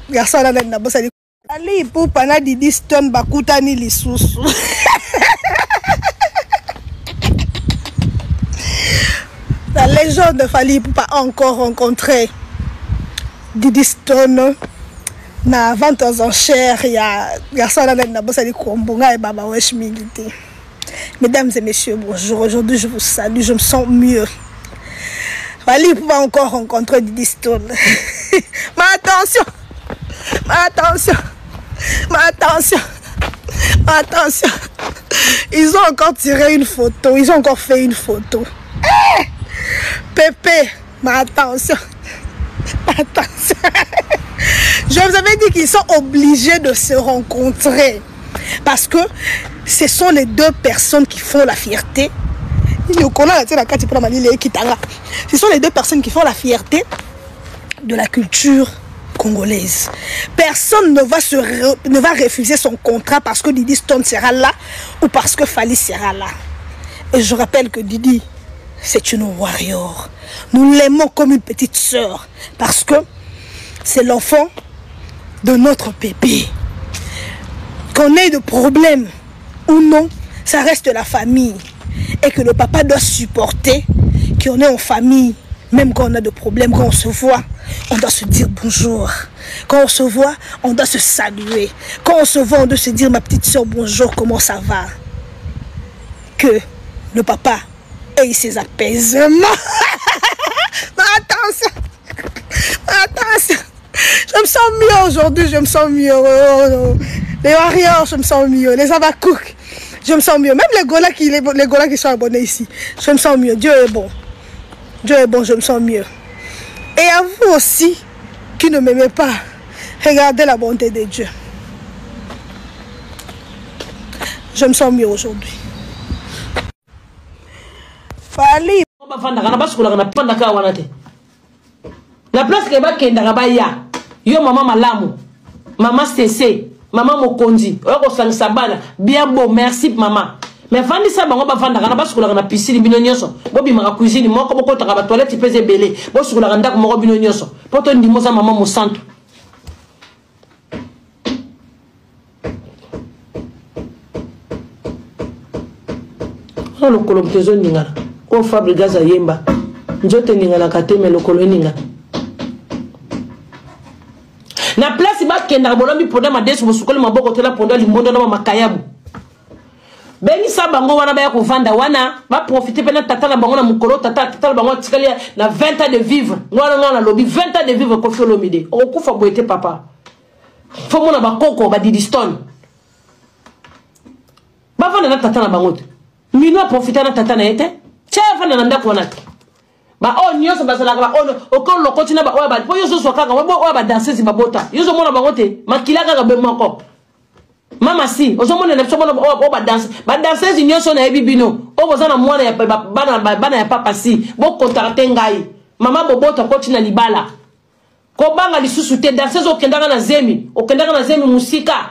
garçon là na bossa di ali pour pana Didi Stone bakutani lisusu. La légende de Fally Ipupa a encore rencontré Didi Stone na vente aux enchères. Il y a garçon là na bossa di Kombonga et Baba Wesh Milité. Mesdames et messieurs, bonjour. Aujourd'hui, je vous salue. Je me sens mieux. Fally Ipupa a encore rencontré Didi Stone. Mais attention, attention. Ils ont encore tiré une photo. Ils ont encore fait une photo. Hey! Pépé, mais attention. Je vous avais dit qu'ils sont obligés de se rencontrer. Parce que ce sont les deux personnes qui font la fierté. Ce sont les deux personnes qui font la fierté de la culture congolaise. Personne ne va refuser son contrat parce que Didi Stone sera là ou parce que Fally sera là. Et je rappelle que Didi, c'est une warrior. Nous l'aimons comme une petite sœur parce que c'est l'enfant de notre bébé. Qu'on ait de problèmes ou non, ça reste la famille. Et que le papa doit supporter qu'on est en famille. Même quand on a des problèmes, quand on se voit, on doit se dire bonjour. Quand on se voit, on doit se saluer. Quand on se voit, on doit se dire ma petite soeur, bonjour, comment ça va? Que le papa ait ses apaisements. Mais attention. Je me sens mieux aujourd'hui, je me sens mieux. Les warriors, je me sens mieux. Les abakouk, je me sens mieux. Même les golas qui sont abonnés ici, je me sens mieux. Dieu est bon. Dieu est bon, je me sens mieux. Et à vous aussi, qui ne m'aimez pas, regardez la bonté de Dieu. Je me sens mieux aujourd'hui. Fally. La place que va kenda baya. Yo maman malamu. Maman CC, maman Mokondi. Oko sangisa bana. Bien beau, merci maman. Mais Fandi ça bango ba vanda kana basukula na piscine bino nyonso. Bobi maka cuisine moko boko taka ba toilette pese belé. Bo sukula ndako moko bino nyonso. Poto ndimo za maman mo santo. Le colombe tezo ninga. Ko Fabrigaza yemba. Njote ninga na kateme le colombe ninga. Na place ba kenda bolombi ponda madesu bosukole maboko tela ponda limondo na makayabu. Beni sa bango wana ba ko vanda wana ba profiter pena tata na bango na mukolo tata na bango tikali na 20 ans de vivre. Ngwana lobi 20 ans de vivre ko Olomide. O kufa boete papa. Fo mona ba koko ba Didi Stone. Ba vanda na tata na bango. Mino profiter na tata na ete. Cha vanda na ndako wana. Ba o nyoso basala ba o ko lo continue ba o ba po yoso so kanga o ba danser ba bota. Yoso mona bango te makila kanga be moko. Mama si, ozomone na bisomo o ba danser nyonso na ebibino. O bozana mwana ya bana ya papa si, bo contacter ngai. Mama bobota koti na libala. Ko banga lisusu te danser o kendanga na zemi musika.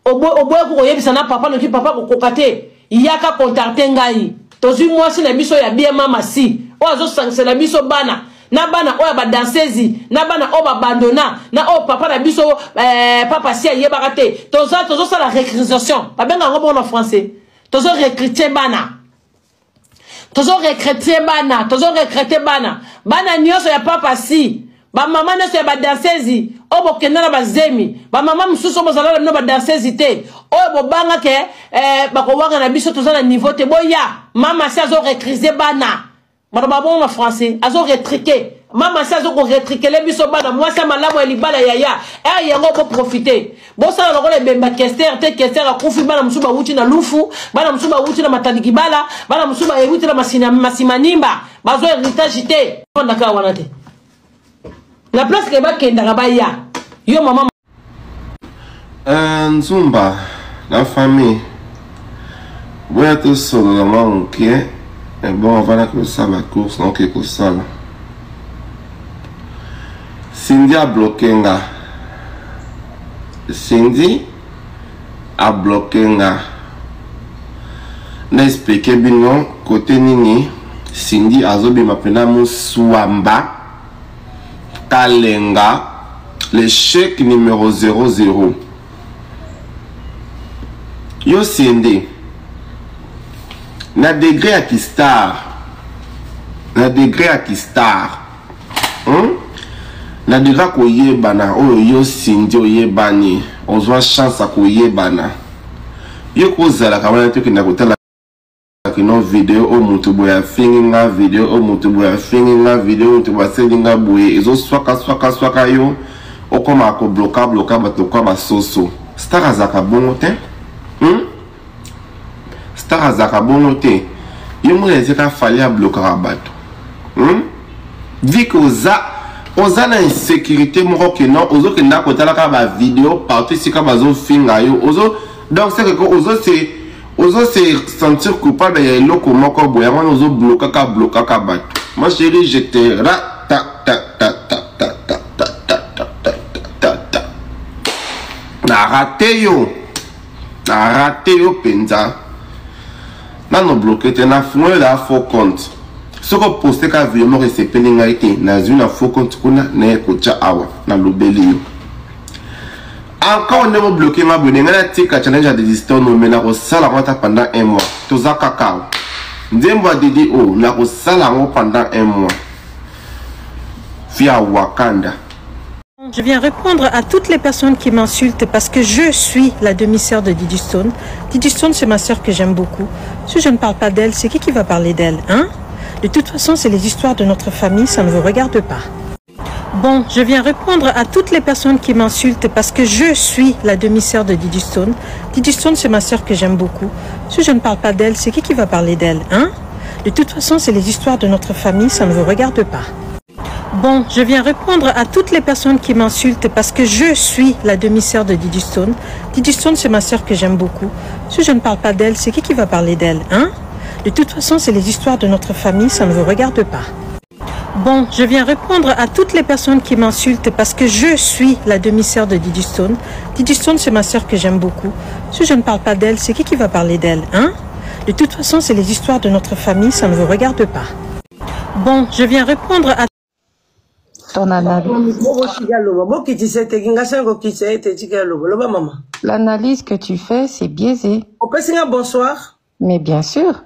Oboye ko yebisa na papa no ki papa ko kokate. Yaka contacter ngai. Tozu mwasi na biso ya bien mama si. O azo sangse na biso bana. Na bana oya ba dansezi na bana o ba abandona na o papa na biso papa si yebaka te tozo la récréation ba benga ngo en français tozo recruter bana bana nyoso ya papa si ba mama nyoso ya ba dansezi o bo kenda na ba zemi ba mama mususu bo zala na ba dansezi te o bo banga ke ba ko wanga na biso tozo na niveau te boya mama si azo recruter bana. Madame en français, azo retriqué. Maman ça azo retriqué les biso bana moi ça malamu elibala yaya. Eh yango pour profiter. Bon ça na ngole bemba kester te kester a kufi bana musuba wuti na lufu, bana musuba wuti na matandiki bala, bana musuba wuti na masimanimba. Bazo héritage te. Ndaka wana te. La place que ba kenda ba ya. Yo maman Nzumba la famille. Boya to solo la manque. Et bon, on va la course, donc il faut ça. Cindy a bloqué. Cindy a bloqué. N'expliquez bien, côté Nini, Cindy a zobi ma pena moussouamba, Kalenga, L'échec numéro 00. Yo sende. Na degré à qui star. Na degré à qui star. Na degré à koye bana. Oh yo sende oye bani. On voit chance à koye bana. Yo kozala kamana to ki na kotala kino video o mutu boya finga video o mutu boya finga video mutu boya selinga boye ezo swaka yo okoma ko bloka bato kwa basoso star azaka bongo te star azaka bongo te yo mo ezeka fali a bloka bato vu que oza na insécurité moko ke non ozo ke na kotala ka ba video partout sika bazo finga yo ozo donc c'est que ozo se sentir coupable ya eloko moko boye yango ozo bloka ka bato ma chérie je te na raté yo penza na no bloqué te na foué la faux compte ce que posté ka vidéo mo resepeli ngai te na zuna faux compte kuna na ekocha awa na lobeli yo encore on est bloqué ma bonne ngana tika challenge à des histoires no mena ko sala ngata pendant un mois toza kakao ndembo didi o na ko sala ngo pendant un mois via Wakanda. Je viens répondre à toutes les personnes qui m'insultent parce que je suis la demi-sœur de Didi Stone. Didi Stone, c'est ma sœur que j'aime beaucoup. Si je ne parle pas d'elle, c'est qui va parler d'elle, hein? De toute façon, c'est les histoires de notre famille, ça ne vous regarde pas. Bon, je viens répondre à toutes les personnes qui m'insultent parce que je suis la demi-sœur de Didi Stone. Didi Stone, c'est ma sœur que j'aime beaucoup. Si je ne parle pas d'elle, c'est qui va parler d'elle, hein? De toute façon, c'est les histoires de notre famille, ça ne vous regarde pas. Bon, je viens répondre à toutes les personnes qui m'insultent parce que je suis la demi-sœur de Didi Stone. Didi Stone, c'est ma sœur que j'aime beaucoup. Si je ne parle pas d'elle, c'est qui va parler d'elle, hein? De toute façon, c'est les histoires de notre famille, ça ne vous regarde pas. Bon, je viens répondre à toutes les personnes qui m'insultent parce que je suis la demi-sœur de Didi Stone. Didi Stone, c'est ma sœur que j'aime beaucoup. Si je ne parle pas d'elle, c'est qui va parler d'elle, hein? De toute façon, c'est les histoires de notre famille, ça ne vous regarde pas. Bon, je viens répondre à ton analyse. L'analyse que tu fais, c'est biaisé. Bonsoir. Mais bien sûr.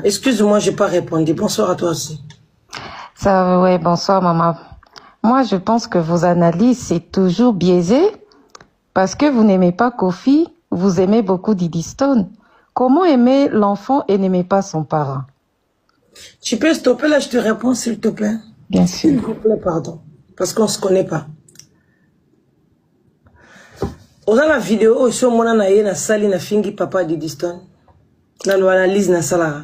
Excuse-moi, je n'ai pas répondu. Bonsoir à toi aussi. Ça, ouais, bonsoir maman. Moi, je pense que vos analyses, c'est toujours biaisé parce que vous n'aimez pas Kofi, vous aimez beaucoup Didi Stone. Comment aimer l'enfant et n'aimer pas son parent? Tu peux stopper là, je te réponds s'il te plaît. Bien sûr. S'il vous plaît, pardon. Parce qu'on ne se connaît pas. Dans la vidéo, je suis na sali na fingi papa Didi Stone. Dans l'analyse na sala.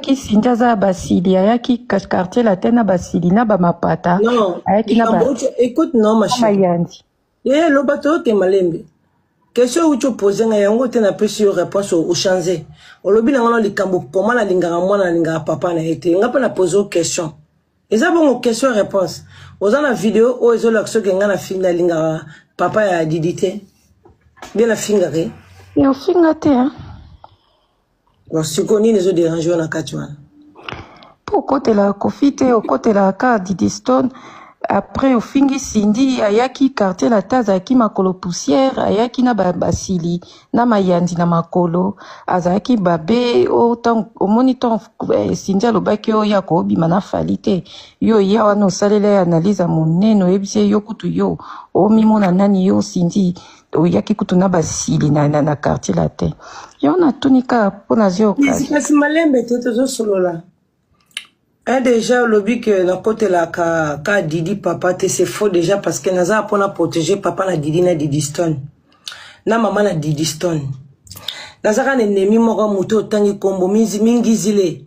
Qui sinjaza basili ayaki quartier latin na basili na ba mapata. Non. Ayaki na ba. Écoute non ma chérie. Eh lo bato ke malembe. Question où tu poses nga yango te na pesi yo réponse au changer. O lobi na ngolo likambo comment na lingara mwana lingara papa na été. Nga pa na poser question. Eza bon question réponse. Oza na vidéo o ezo lakso ke nga na finga lingara papa ya didité. Bien na finga ke. Et au finga te hein. Bon, si koni les autres dérangés na katwa. Pour côté la Kofi te au côté la ka Didi Stone. Après au fingi sindi ayaki quartier la taza ayaki makolo poussière ayaki na basili na mayandi na makolo azaki babe autant au moniteur sinja lobaki o ya ko bima na falite yo ya wana salele analyse moneno ebise yo kutu yo o mimona nani yo sindi o yaki kutu na basili na quartier la te yo na tunika pona zio ka si malembe te to solo là. Déjà, le but que la côté la ka Didi papa te c'est faux déjà parce que naza pour protéger papa na Didi Stone. Na maman na Didi Stone. Naza ka ennemi moko muto tangi kombo mingi zile.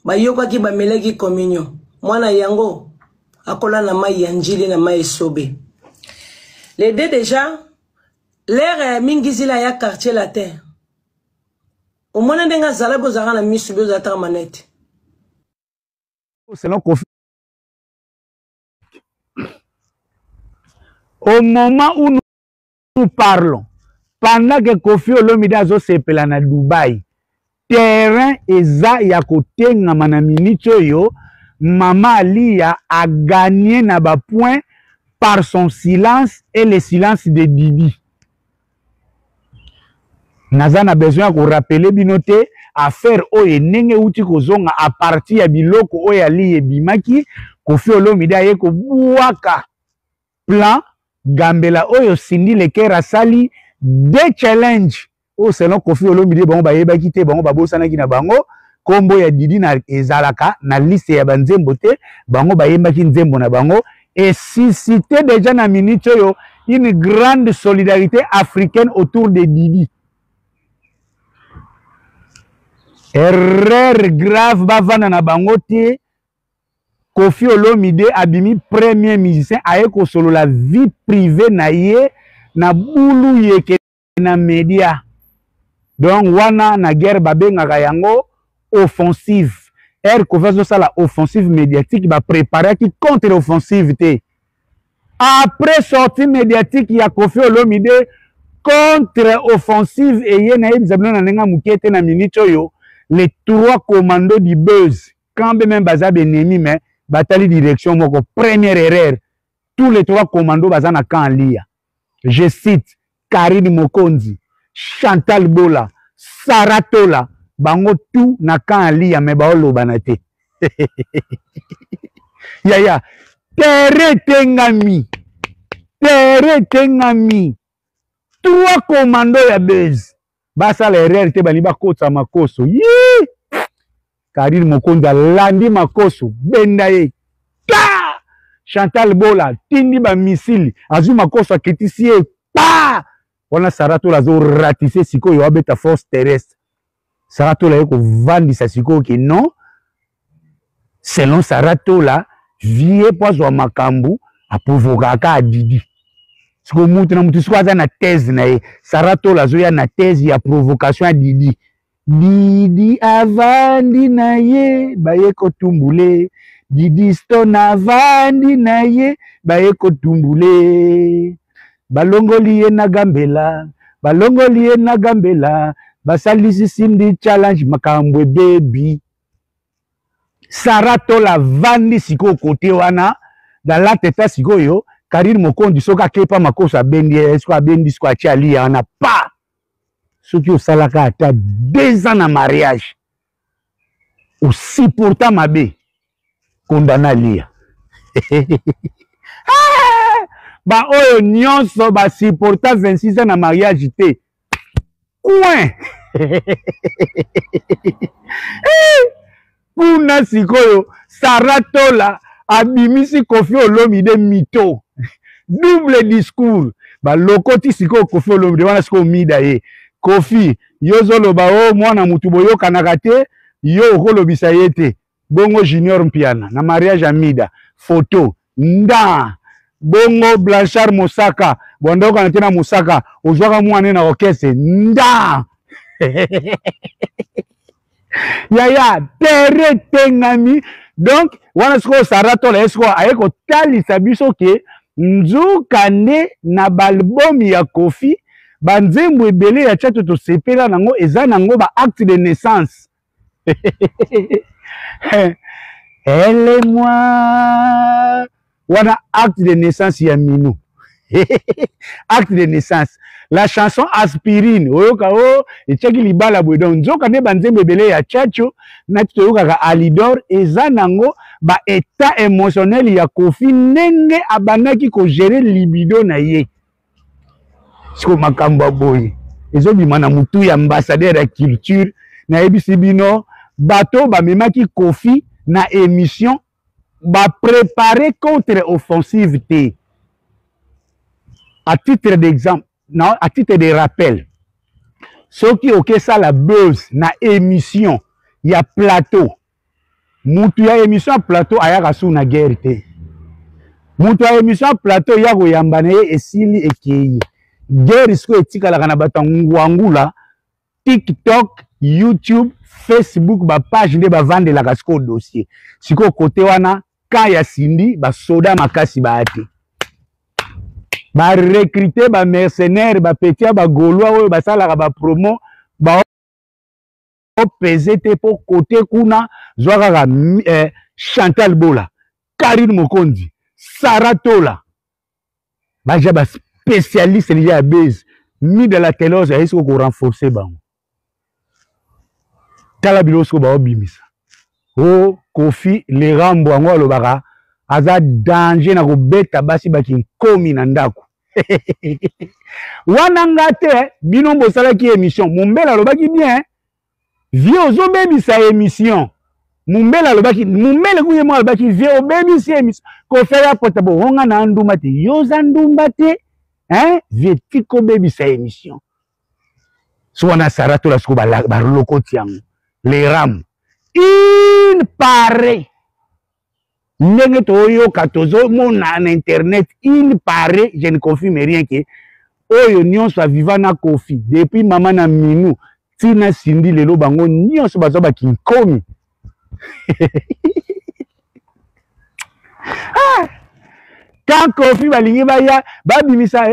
Ba yoka ki ba meleki communion. Mwana yango akola na mai yanjili na mai sobe. Les deux déjà l'air mingi zile ya quartier latin. Au moins ndenga zalabo zara na misubo za ta manette. Selon Kofi. Au moment où nous parlons, pendant que Kofi Olomide zo sepela na Dubaï, terrain eza ya kotenga mana minute yo Maman Alia a gagné na ba point par son silence et le silence de Didi. Naza na besoin de rappeler binote affaire oye nenge uti kozonga a partir ya biloko oye ali ebimaki Koffi Olomide aye ko buaka plan gambela oyo Cindy Leker asali de challenge o selon Koffi Olomide bango bayebaki te bango babosanaki na bango kombo ya Didi na ezalaka na liste ya banzembo te bango bayembaki nzembo na bango et suscité déjà na minute oyo une grande solidarité africaine autour de Didi. Erreur grave bavana na bango te Koffi Olomide abimi premier musicien aye ko solo la vie privée na ye na bulu yeke na media. Donc wana na guerre babengaka yango offensive. Koffi ça la offensive médiatique ba préparer qui contre offensive te. Après sortie médiatique ya Koffi Olomide contre offensive et ye na ebizabna na nenga mukete na minute oyo les 3 commandos du buzz quand même bazab ennemi mais bataille direction moko première erreur tous les 3 commandos bazana kan lia je cite Karine Mokonzi Chantal Bola Saratola bango tout na kan lia mais baolo banate ya tere tengami 3 commandos ya buzz basa la erreur te bani bakota makoso yi Karine Mokonzi landi makoso benda ye ka Chantal Bola tindi ba missile azu makoso akitisi ye pa wana Saratola zo ratisse sikoyo abeta force terrestre Saratola yeko vandisa sikoyo ke non selon Saratola vie pozo makambu aprovokaka a Didi. Siko mutu na mutu siko aza na thèse na ye Saratola zo ya na thèse ya provocation a Didi. Didi avandi na ye baye ko tumbule Didi Stone avandi na ye baye ko tumbule balongoli ye na gambela basalisi Cindy challenge makambwe baby Saratola vandi siko kote wana dans la tête sikoyo Karine Mokonzi soka kepa makosa bendi esko bendi sko achali wana pa soki osalaka ata 2 ans na mariage aussi pourtant mabe condamna lia ba oyo nyonso ba supporta 26 ans na mariage te coin kuna sikoyo Saratola abimisi Koffi Olomide mito double discours ba lokoti sikoyo Koffi Olomide wana sikoyo mida ye Koffi yozoloba o mwana mutu boyokanaka te yo okolobisa ye te bongo Junior Mpiana na mariage amida photo nda bongo Blanchard Mosaka bondokana te na Mosaka ozwaka mwana na orchestre nda ya tere tengami donc wana siko Saratola esko ayeko talisa biso ke nzuka nde na balbum ya Koffi banzembo ebele ya chato to sepela nango eza nango ba acte de naissance elle et moi wana acte de naissance ya Mino acte de naissance la chanson Aspirine oyoka o echaki libala bwedon nzoka ne banzembo ebele ya chacho na toyoka Alidor eza nango ba état émotionnel ya Koffi ndenge abanaki ko gérer libido na ye siko makambo boye ezobima na mutu ya ambassadeur ya culture na ebisi bino bato bamemaki Koffi na émission ba préparer contre offensive te à titre d'exemple non à titre de rappel ceux qui ont ça la buzz na émission ya plateau mutu ya émission plateau ayaka su na guerre te mutu ya émission plateau ya koyambana ye esili ekei guerre siko etikalaka na bato ngwangula TikTok YouTube Facebook ba page nde bavandelaka siko dossier siko kote wana ka ya Cindy ba soda makasi baate ba recruter ba mercenaires ba petia ba gaulois oyo basalaka ba promo ba pesé pour côté kuna zwaka Chantal Bola, Karine Mokondi, Sarah Tola. Baja ba spécialiste déjà à base mis de la télose est-ce qu'on renforcer bango. Tala bilosko ba obimisa. Oh Kofi les rambo ngo lobaka aza danger na ko beta basi baki komi na ndako. Wana ngate bino bosala ki émission Mumbela lobaki bien vieux zo bebisa émission Mumbela lobaki Mumbela kuye mo lobaki vieux bebisa émission ko fera potabo honga na ndumba te yoza ndumba te hein vieux tiko bebisa émission so wana sarato la sko ba lokoti yango les ram il paraît ndenge toyo katozo mona na internet il paraît je ne confirme rien que oyo nyonso aviva na Kofi depuis mama na minu tina sindi lelo bango nyonso bazo ba kinkomi quand Kofi balingi baya babimisa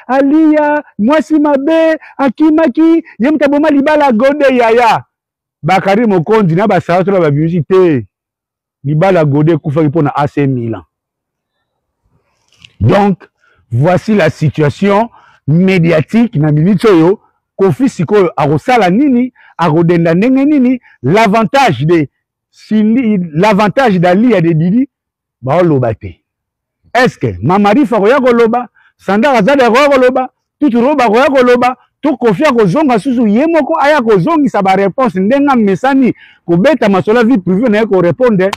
aliya mwasi mabe akimaki yemta boma libala gode yaya Bakari Mokondi na basato la babimisi te Libala Godé Koufaki pour AC Milan. Donc, voici la situation médiatique na minitoyo Kofi sikoyo arosala nini arodenda ndenge nini l'avantage de Sindi l'avantage d'Ali ya de Didi ba loba te. Est-ce que Mamadi Faroya koloba Sandara Zade koloba tout roba koloba to Kofi akozonga susu yemoko aya kozongisa ba réponse ndenga mesani ko beta masola vie privée na ko répondre.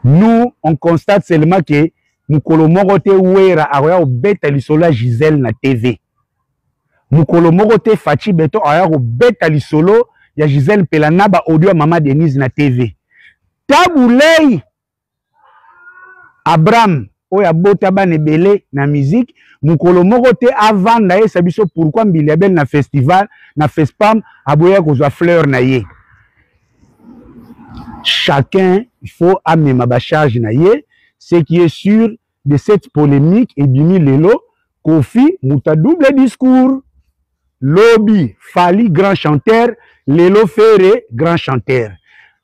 Nous, on constate seulement que Mukolo Morote Ouera a beta lisolo Gisèle na TV. Mukolo Morote Fachi Beto a beta lisolo ya Gisèle Pelanaba audio Mama Denise na TV. Taboulei Abraham oya bota bane belé na musique Mukolo Morote avant na sabiso pourquoi Mbiliabel na festival na Fespam aboya kozwa fleur na ye. Chacun, il faut amener ma charge naïe, ce qui est sûr de cette polémique et bimi lelo, Kofi, mouta double discours, Lobby, Fali, grand chanteur, Lelo Ferré, grand chanteur.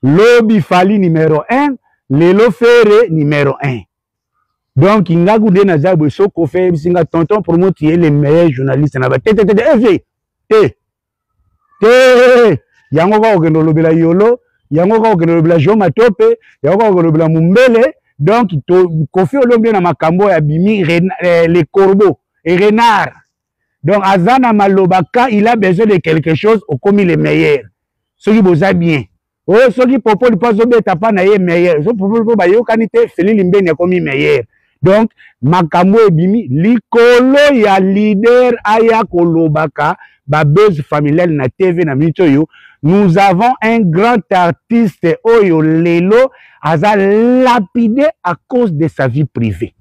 Lobby, Fali, numéro 1, Lelo Ferré, numéro 1. Donc, il y a des nazabou, so Kofi, singa tonton, promoter les meilleurs journalistes, na ba, yango ka okendo lobela yolo, yango ka okendo lobela Joma Tope, yango ka okendo lobela Mumbele, donc Kofi olombi na makambo ya bimi les corbeaux et renards. Donc Azana Malobaka, il a besoin de quelque chose au commis les meilleurs. Ceux qui bosa bien. Oh, ceux qui proposent pas de tapa na ye meilleur. Ceux qui proposent pas yo kanite Feli Limbe na commis meilleur. Donc makambo e bimi likolo ya leader aya kolobaka ba buzz familial na TV na mitoyo. Nous avons un grand artiste Oyo Lelo aza lapidé à cause de sa vie privée.